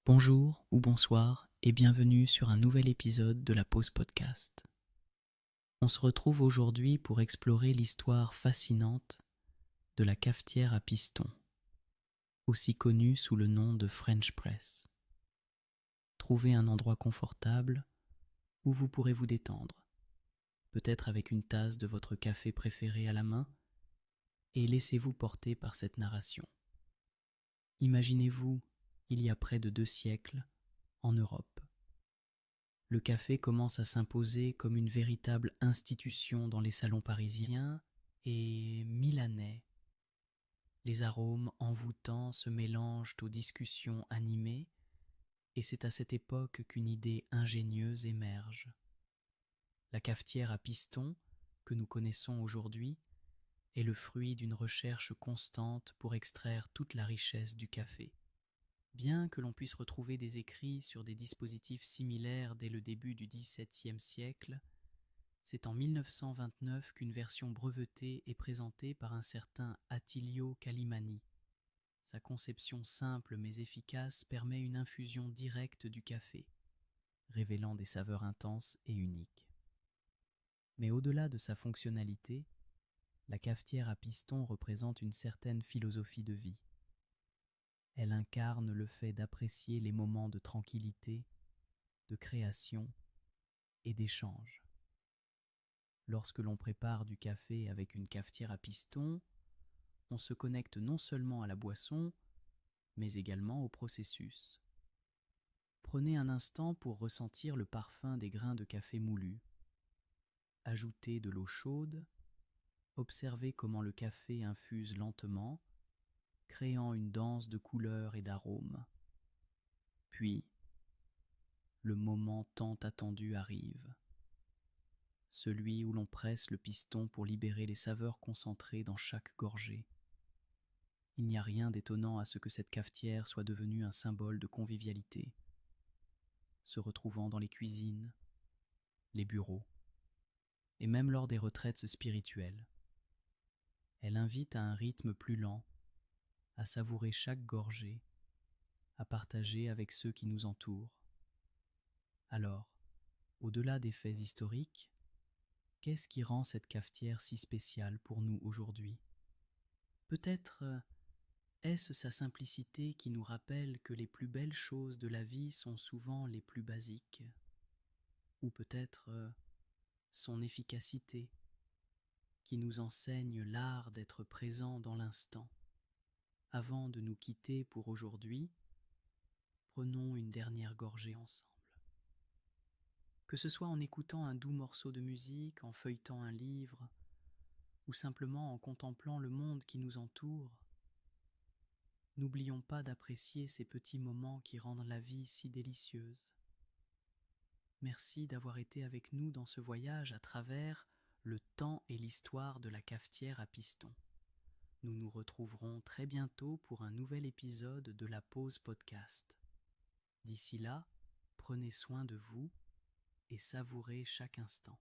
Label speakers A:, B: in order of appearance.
A: Bonjour ou bonsoir et bienvenue sur un nouvel épisode de la Pause Podcast. On se retrouve aujourd'hui pour explorer l'histoire fascinante de la cafetière à piston, aussi connue sous le nom de French Press. Trouvez un endroit confortable où vous pourrez vous détendre, peut-être avec une tasse de votre café préféré à la main, et laissez-vous porter par cette narration. Imaginez-vous, il y a près de 2 siècles, en Europe. Le café commence à s'imposer comme une véritable institution dans les salons parisiens et milanais. Les arômes envoûtants se mélangent aux discussions animées et c'est à cette époque qu'une idée ingénieuse émerge. La cafetière à piston, que nous connaissons aujourd'hui, est le fruit d'une recherche constante pour extraire toute la richesse du café. Bien que l'on puisse retrouver des écrits sur des dispositifs similaires dès le début du XVIIe siècle, c'est en 1929 qu'une version brevetée est présentée par un certain Attilio Calimani. Sa conception simple mais efficace permet une infusion directe du café, révélant des saveurs intenses et uniques. Mais au-delà de sa fonctionnalité, la cafetière à piston représente une certaine philosophie de vie. Elle incarne le fait d'apprécier les moments de tranquillité, de création et d'échange. Lorsque l'on prépare du café avec une cafetière à piston, on se connecte non seulement à la boisson, mais également au processus. Prenez un instant pour ressentir le parfum des grains de café moulus. Ajoutez de l'eau chaude, observez comment le café infuse lentement, créant une danse de couleurs et d'arômes. Puis, le moment tant attendu arrive, celui où l'on presse le piston pour libérer les saveurs concentrées dans chaque gorgée. Il n'y a rien d'étonnant à ce que cette cafetière soit devenue un symbole de convivialité, se retrouvant dans les cuisines, les bureaux, et même lors des retraites spirituelles. Elle invite à un rythme plus lent, à savourer chaque gorgée, à partager avec ceux qui nous entourent. Alors, au-delà des faits historiques, qu'est-ce qui rend cette cafetière si spéciale pour nous aujourd'hui ? Peut-être est-ce sa simplicité qui nous rappelle que les plus belles choses de la vie sont souvent les plus basiques ? Ou peut-être son efficacité qui nous enseigne l'art d'être présent dans l'instant. Avant de nous quitter pour aujourd'hui, prenons une dernière gorgée ensemble. Que ce soit en écoutant un doux morceau de musique, en feuilletant un livre, ou simplement en contemplant le monde qui nous entoure, n'oublions pas d'apprécier ces petits moments qui rendent la vie si délicieuse. Merci d'avoir été avec nous dans ce voyage à travers le temps et l'histoire de la cafetière à piston. Nous nous retrouverons très bientôt pour un nouvel épisode de la Pause Podcast. D'ici là, prenez soin de vous et savourez chaque instant.